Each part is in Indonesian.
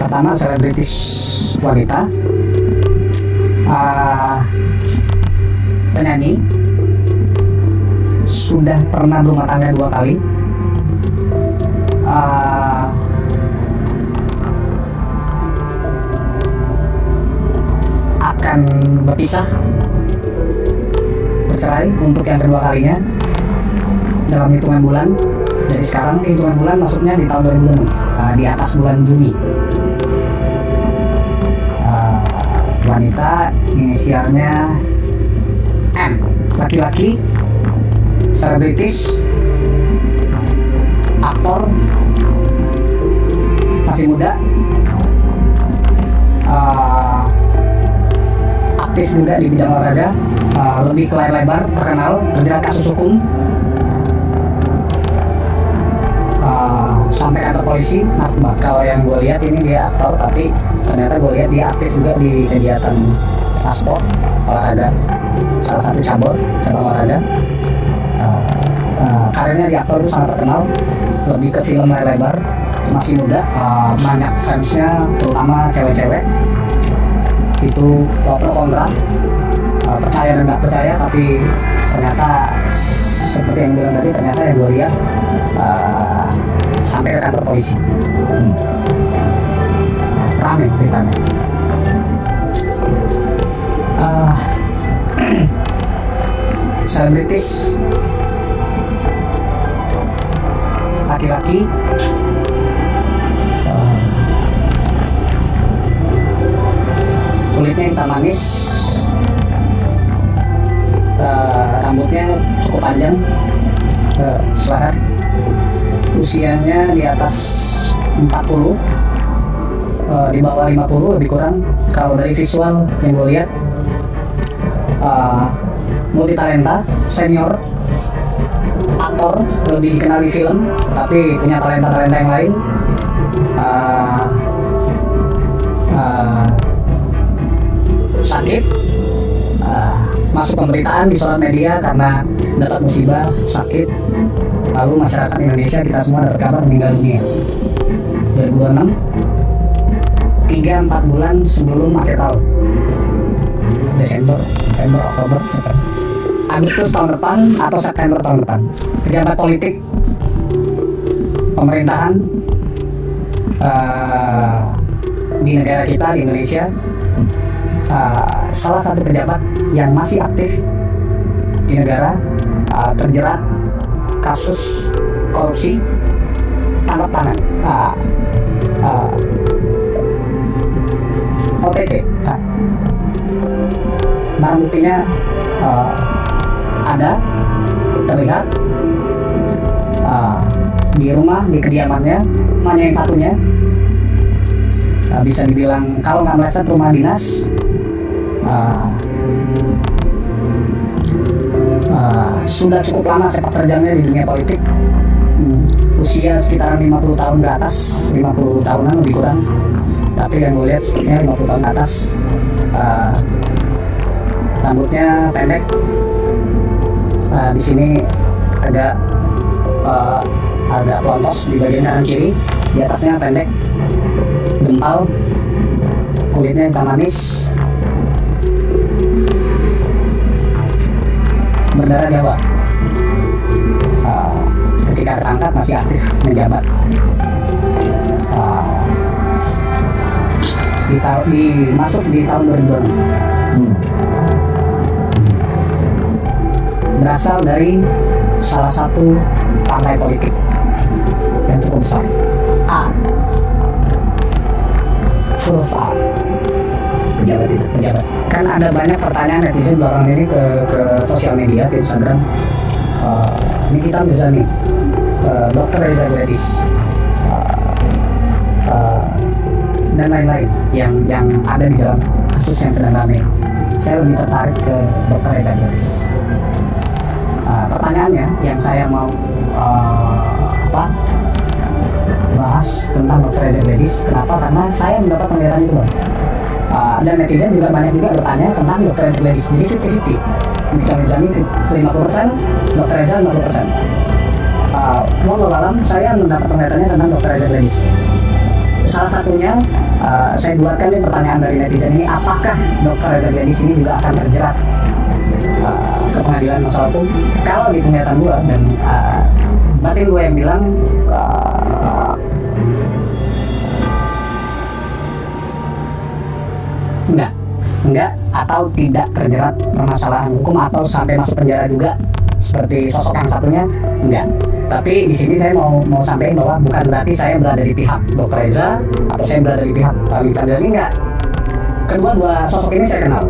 Pertama, selebritis wanita, penyanyi, sudah pernah berumah tangga 2 kali, akan berpisah, bercerai untuk yang kedua kalinya dalam hitungan bulan. Dari sekarang hitungan bulan maksudnya di tahun 2006, di atas bulan Juni. Wanita, inisialnya M. Laki-laki, selebritis, aktor, masih muda, aktif juga di bidang olahraga, lebih ke layar lebar, terkenal, terjerat kasus hukum, sampai kantor polisi. Nah, kalau yang gue lihat ini dia aktor, tapi ternyata gue lihat dia aktif juga di kegiatan sport, olahraga, salah satu cabang olahraga. Karirnya di aktor itu sangat terkenal, lebih ke film layar lebar, masih muda, banyak fansnya, terutama cewek-cewek. Itu pro kontra, percaya dan nggak percaya, tapi ternyata seperti yang bilang tadi, ternyata yang gue lihat sampai ke kantor polisi. Rame beritanya. Selebritis laki-laki, kulitnya hitam manis, rambutnya cukup panjang, seleher, usianya di atas 40, di bawah 50 lebih kurang. Kalau dari visual yang gue lihat, multi talenta, senior, aktor, lebih dikenal di film, tapi punya talenta-talenta yang lain. Sakit, masuk pemberitaan, disorot media karena dapat musibah, sakit. Lalu masyarakat Indonesia, kita semua dapat kabar meninggal dunia 2006, 3-4 bulan sebelum akhir tahun, Desember, November, Oktober, September, Agustus tahun depan atau September tahun depan. Pejabat politik, pemerintahan di negara kita, di Indonesia, salah satu pejabat yang masih aktif di negara, terjerat kasus korupsi, tangkap tangan, OTT. Barang buktinya ada, terlihat di rumah, di kediamannya, hanya yang satunya. Bisa dibilang kalau nggak meleset rumah dinas, sudah cukup lama sepak terjangnya di dunia politik. Usia sekitar 50 tahun ke atas, 50 tahunan lebih kurang, tapi yang gue lihat sepertinya 50 tahun ke atas. Rambutnya pendek, di sini agak pelontos di bagian kanan kiri, di atasnya pendek, gempal, kulitnya hitam manis, berdarah Jawa. Ketika terangkat masih aktif menjabat. Masuk di tahun 2006. Berasal dari salah satu partai politik yang cukup besar, A, huruf A, pejabat. Kan ada banyak pertanyaan netizen belakangan ini ke sosial media, ke Instagram. Ini kita bisa nih, Dr. Reza Gladys, dan lain-lain yang ada di dalam kasus yang sedang ramai. Saya lebih tertarik ke Dr. Reza Gladys. Pertanyaannya yang saya mau bahas tentang Dr. Reza Gladys, kenapa? Karena saya mendapat pernyataan itu, Bang. Dan netizen juga banyak juga bertanya tentang Dr. Reza Gladys. Jadi 50-50, Dr. Reza ini 50%, Dr. Reza 50%. Wallahu alam, saya mendapat pernyataannya tentang Dr. Reza Gladys. salah satunya saya buatkan nih pertanyaan dari netizen ini, apakah Dr. Reza Glendi sini juga akan terjerat ke pengadilan masalah hukum? Kalau di penglihatan gua dan batin gua yang bilang enggak atau tidak terjerat permasalahan hukum atau sampai masuk penjara juga seperti sosok yang satunya, enggak. Tapi di sini saya mau sampaikan bahwa bukan berarti saya berada di pihak Dr. Reza atau saya berada di pihak Lita Dani, enggak. Dua sosok ini saya kenal.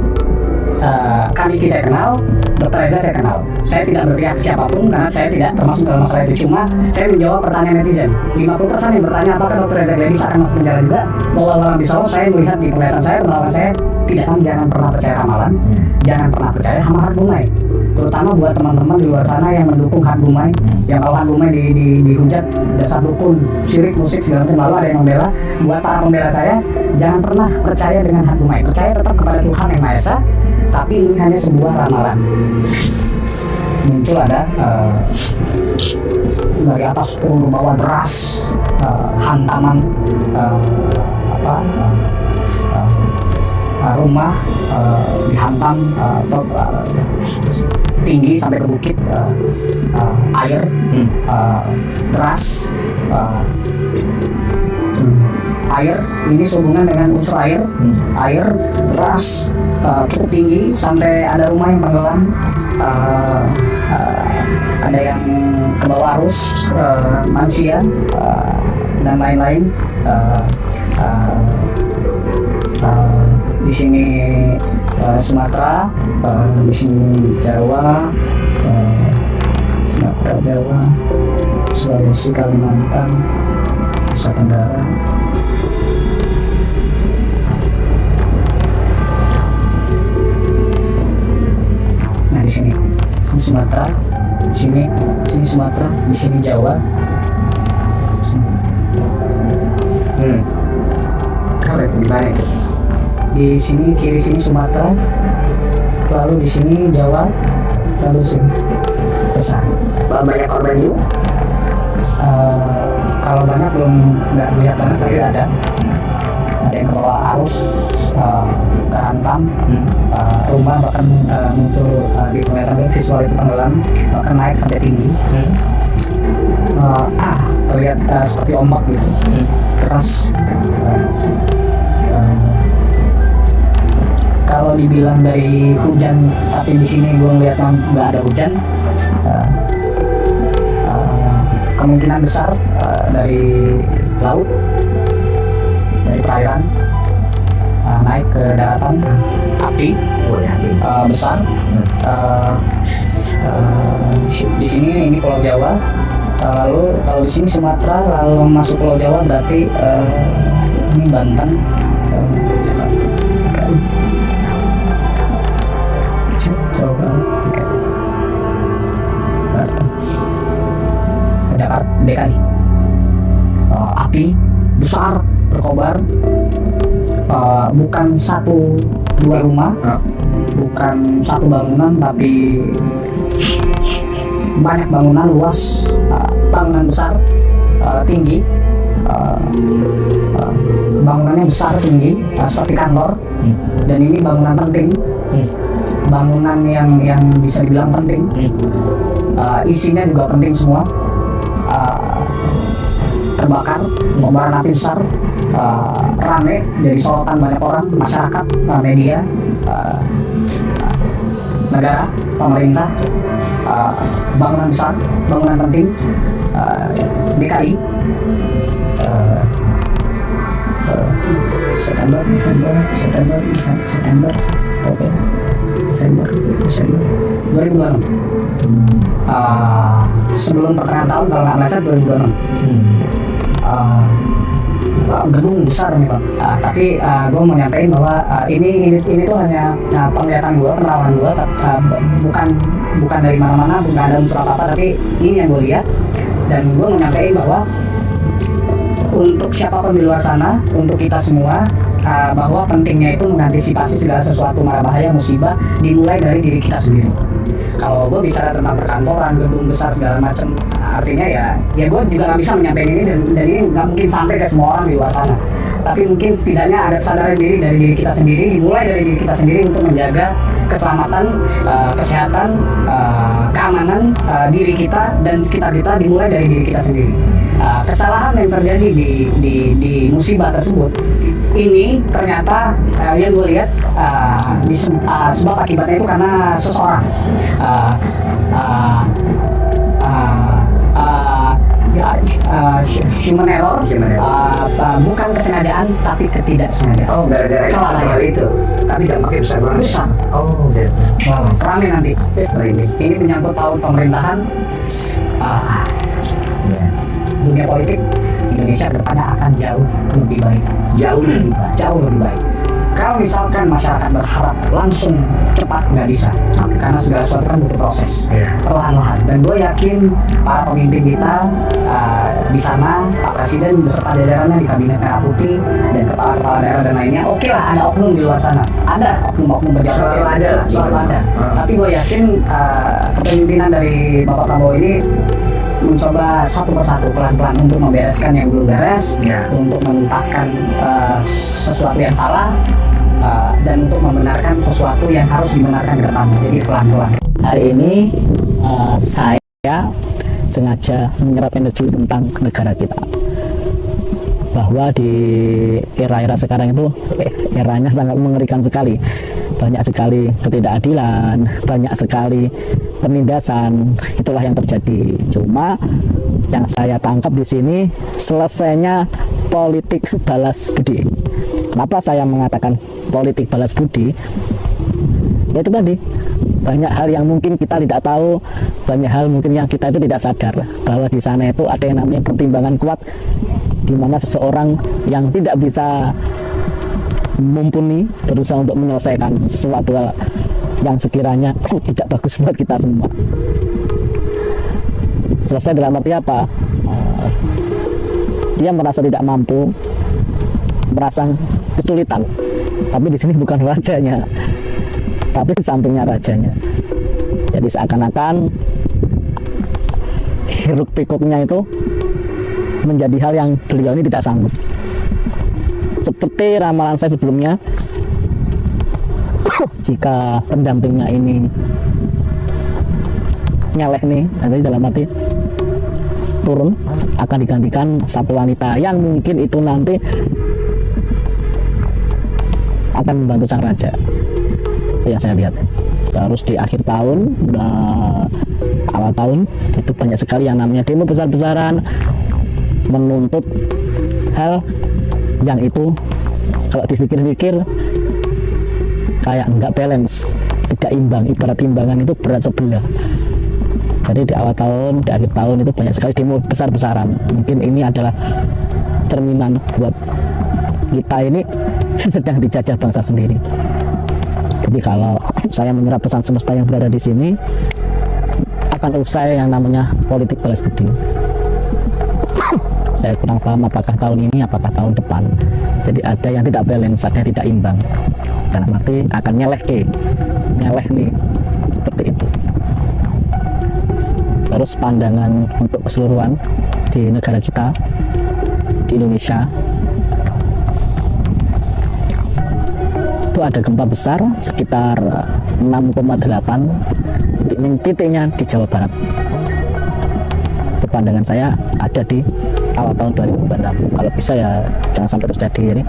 Kaniki saya kenal, Dr. Reza saya kenal. Saya tidak berpihak siapapun karena saya tidak termasuk dalam masalah itu. Cuma saya menjawab pertanyaan netizen. 50% yang bertanya apakah Dr. Reza Glendi akan masuk penjara juga. Walau bisawab, saya melihat di penglihatan saya, penerawan saya, jangan pernah percaya ramalan, jangan pernah percaya sama hard bumai. Terutama buat teman-teman di luar sana yang mendukung hard bumai, yang kalau hard bumai dihujat dasar dukun, syirik, musik segala macam, lalu ada yang membela. Buat para pembela saya, jangan pernah percaya dengan hard bumai. Percaya tetap kepada Tuhan yang Maha Esa, tapi ini hanya sebuah ramalan. Muncul ada dari atas turun ke bawah deras, hantaman rumah dihantam tinggi sampai ke bukit, air deras, air ini sehubungan dengan unsur air, air deras cukup tinggi sampai ada rumah yang tenggelam, ada yang ke bawah arus manusia dan lain-lain. Di sini Sumatera, di sini Jawa, Sumatera, Jawa, Sulawesi, Kalimantan, Nusa Tenggara. Nah di sini Sumatera, di sini Sumatera, di sini Jawa. Gimana itu? Di sini kiri sini Sumatera, lalu di sini Jawa, lalu sini besar. Banyak korban juga? Kalau banyak belum, nggak terlihat banget, tapi ada yang ke bawah arus, kehantam, rumah bahkan muncul di penglihatan visual itu tenggelam, bahkan naik sampai tinggi. Terlihat seperti ombak gitu, keras. Kalau dibilang dari hujan, tapi di sini gue ngeliat nggak ada hujan. Kemungkinan besar dari laut, dari perairan naik ke daratan, api besar. Di sini ini Pulau Jawa, lalu kalau di sini Sumatera, lalu masuk Pulau Jawa berarti ini Banten. Jakarta, DKI. Api besar berkobar, bukan satu dua rumah, bukan satu bangunan, tapi banyak bangunan luas, bangunan besar, tinggi, bangunannya besar tinggi, seperti kantor, dan ini bangunan penting, bangunan yang bisa dibilang penting, isinya juga penting semua. Terbakar, kobaran api besar, rame jadi sorotan banyak orang, masyarakat, media, negara, pemerintah, bangunan besar, bangunan penting, DKI. September, Oktober, November, Desember 2026. Sebelum pertengahan tahun kalau nggak meleset 2026. Gedung besar nih Pak. Tapi gue mau nyampein bahwa ini tuh hanya penglihatan gue, penerawan gue, bukan dari mana-mana, bukan ada unsur apa-apa, tapi ini yang gue lihat. Dan gue mau nyampein bahwa untuk siapapun di luar sana, untuk kita semua, bahwa pentingnya itu mengantisipasi segala sesuatu mara bahaya, musibah, dimulai dari diri kita sendiri. Kalau gue bicara tentang perkantoran, gedung besar segala macam, artinya ya gue juga nggak bisa menyampaikan ini dan ini nggak mungkin sampai ke semua orang di luar sana. Tapi mungkin setidaknya ada kesadaran diri dari diri kita sendiri, dimulai dari diri kita sendiri untuk menjaga keselamatan, kesehatan, keamanan diri kita dan sekitar kita, dimulai dari diri kita sendiri. Kesalahan yang terjadi di musibah tersebut ini ternyata yang gue lihat sebab akibatnya itu karena seseorang human error, bukan kesengajaan tapi ketidaksengajaan. Oh, gara-gara itu. Tapi dampaknya besar banget. Besar. Oh, gitu. Rame nanti. Ini menyangkut paut pemerintahan, dunia politik Indonesia kedepannya akan jauh lebih baik. Jauh lebih baik. Kalau misalkan masyarakat berharap langsung cepat, nggak bisa, karena segala sesuatu kan butuh proses, perlahan-lahan. Dan gue yakin para pemimpin kita di sana, Pak Presiden beserta jajarannya di Kabinet Merah Putih dan kepala-kepala daerah dan lainnya, oke lah ada oknum di luar sana, ada oknum-oknum pejabat, selalu ada. Tapi gue yakin kepemimpinan dari Bapak Prabowo ini mencoba satu persatu pelan-pelan untuk membereskan yang belum beres, untuk menuntaskan sesuatu yang salah, dan untuk membenarkan sesuatu yang harus dibenarkan ke depan. Jadi pelan-pelan. Hari ini saya sengaja menyerap energi tentang negara kita, bahwa di era-era sekarang itu eranya sangat mengerikan sekali. Banyak sekali ketidakadilan, banyak sekali penindasan, itulah yang terjadi. Cuma yang saya tangkap di sini selesainya politik balas budi. Kenapa saya mengatakan politik balas budi? Itu tadi, banyak hal yang mungkin kita tidak tahu, banyak hal mungkin yang kita itu tidak sadar bahwa di sana itu ada yang namanya pertimbangan kuat, di mana seseorang yang tidak bisa mumpuni berusaha untuk menyelesaikan sesuatu hal yang sekiranya tidak bagus buat kita semua. Selesai dalam arti apa? Dia merasa tidak mampu, merasa kesulitan. Tapi di sini bukan rajanya, tapi sampingnya rajanya. Jadi seakan-akan hiruk pikuknya itu menjadi hal yang beliau ini tidak sanggup. Seperti ramalan saya sebelumnya, jika pendampingnya ini nyeleh nih, nanti dalam arti turun, akan digantikan satu wanita yang mungkin itu nanti akan membantu sang raja. Itu yang saya lihat. Terus di akhir tahun, awal tahun, itu banyak sekali yang namanya demo besar-besaran menuntut hal yang itu kalau dipikir-pikir kayak nggak balance, tidak imbang, ibarat timbangan itu berat sebelah. Jadi di awal tahun, di akhir tahun itu banyak sekali demo besar-besaran. Mungkin ini adalah cerminan buat kita ini sedang dijajah bangsa sendiri. Jadi kalau saya menyerap pesan semesta yang berada di sini, akan usai yang namanya politik balas budi. Saya kurang paham apakah tahun ini, apakah tahun depan. Jadi ada yang tidak balance, ada yang tidak imbang. Dalam arti akan nyeleh nih, seperti itu. Terus pandangan untuk keseluruhan di negara kita, di Indonesia, itu ada gempa besar sekitar 6,8, titiknya di Jawa Barat. Itu pandangan saya ada di awal tahun 2026. Kalau bisa ya jangan sampai terjadi ini.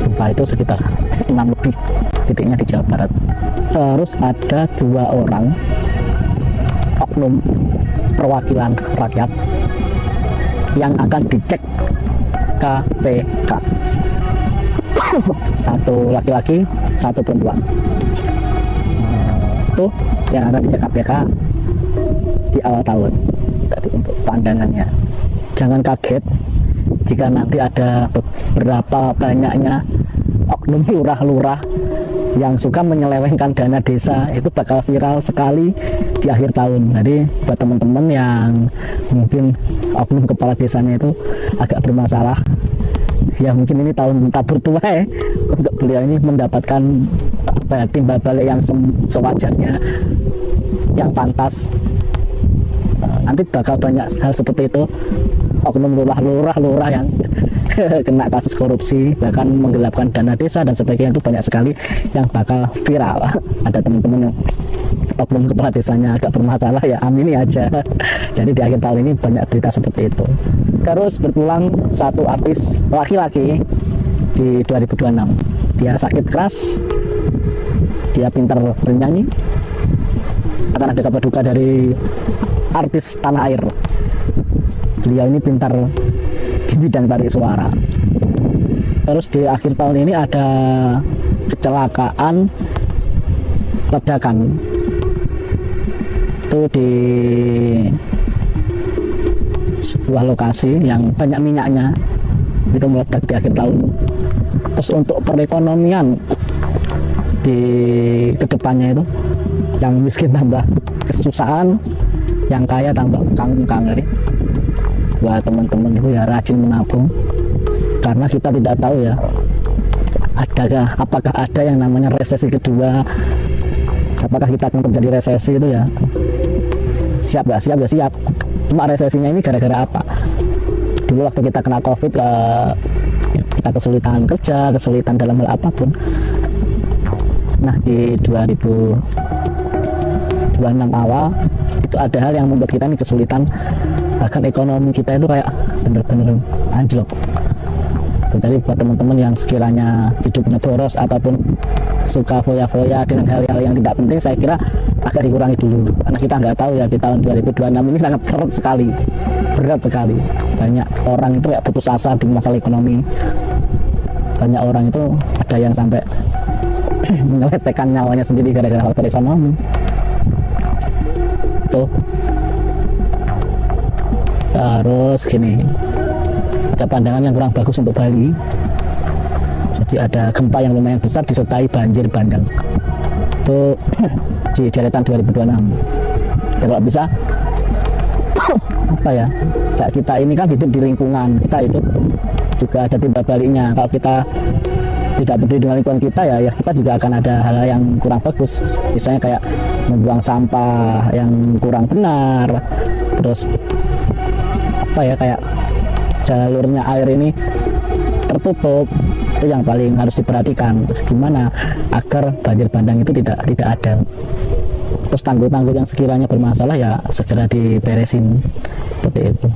Gempa itu sekitar 6 lebih, titiknya di Jawa Barat. Terus ada 2 orang oknum perwakilan rakyat yang akan dicek KPK. Satu laki-laki, satu perempuan. Itu yang akan dicek KPK di awal tahun. Tadi untuk pandangannya, jangan kaget jika nanti ada beberapa banyaknya oknum lurah-lurah yang suka menyelewengkan dana desa, itu bakal viral sekali di akhir tahun. Jadi buat teman-teman yang mungkin oknum kepala desanya itu agak bermasalah, ya mungkin ini tahun tabur tuai untuk beliau ini mendapatkan timbal balik yang sewajarnya, yang pantas nanti bakal banyak hal seperti itu, oknum lurah yang kena kasus korupsi, bahkan menggelapkan dana desa dan sebagainya, itu banyak sekali yang bakal viral. Ada teman-teman yang oknum kepala desanya agak bermasalah, ya amini aja. Jadi di akhir tahun ini banyak berita seperti itu. Terus berpulang satu artis laki-laki di 2026, dia sakit keras, dia pintar bernyanyi, akan ada kabar duka dari artis tanah air. Beliau ini pintar di bidang tarik suara. Terus di akhir tahun ini ada kecelakaan ledakan itu di sebuah lokasi yang banyak minyaknya, itu meledak di akhir tahun. Terus untuk perekonomian di kedepannya itu, yang miskin tambah kesusahan, yang kaya tambah kangkang. Buat teman-teman itu ya rajin menabung, karena kita tidak tahu ya apakah ada yang namanya resesi kedua, apakah kita akan terjadi resesi itu ya. Siap gak siap ya siap, cuma resesinya ini gara-gara apa. Dulu waktu kita kena COVID, kita kesulitan kerja, kesulitan dalam hal apapun. Nah di 2026 awal itu ada hal yang membuat kita ini kesulitan, bahkan ekonomi kita itu kayak bener-bener anjlok. Jadi buat teman-teman yang sekiranya hidupnya boros ataupun suka foya-foya dengan hal-hal yang tidak penting, saya kira agak dikurangi dulu, karena kita nggak tahu ya, di tahun 2026 ini sangat seret sekali, berat sekali. Banyak orang itu kayak putus asa di masalah ekonomi. Banyak orang itu ada yang sampai menyelesaikan nyawanya sendiri gara-gara faktor ekonomi. Tuh. Terus gini, ada pandangan yang kurang bagus untuk Bali. Jadi ada gempa yang lumayan besar disertai banjir bandang. Itu di deretan 2026. Ya, kalau bisa apa ya, kayak kita ini kan hidup di lingkungan, kita hidup juga ada timbal baliknya. Kalau kita tidak peduli dengan lingkungan kita, ya kita juga akan ada hal-hal yang kurang bagus. Misalnya kayak membuang sampah yang kurang benar, terus apa ya, kayak jalurnya air ini tertutup. Itu yang paling harus diperhatikan, gimana agar banjir bandang itu tidak ada. Terus tanggul-tanggul yang sekiranya bermasalah ya segera diberesin, seperti itu.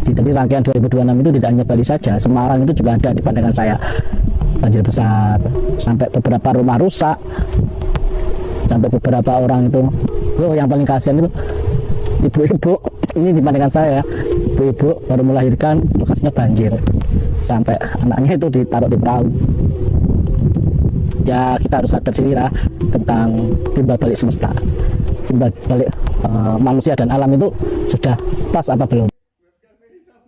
Jadi rangkaian 2026 itu tidak hanya Bali saja, Semarang itu juga ada di pandangan saya banjir besar, sampai beberapa rumah rusak, sampai beberapa orang itu. Yang paling kasihan itu ibu-ibu, ini di pandangan saya, ibu-ibu baru melahirkan lokasinya banjir, sampai anaknya itu ditaruh di perahu. Ya kita harus sadar diri lah tentang timbal balik semesta, timbal balik manusia dan alam itu sudah pas apa belum.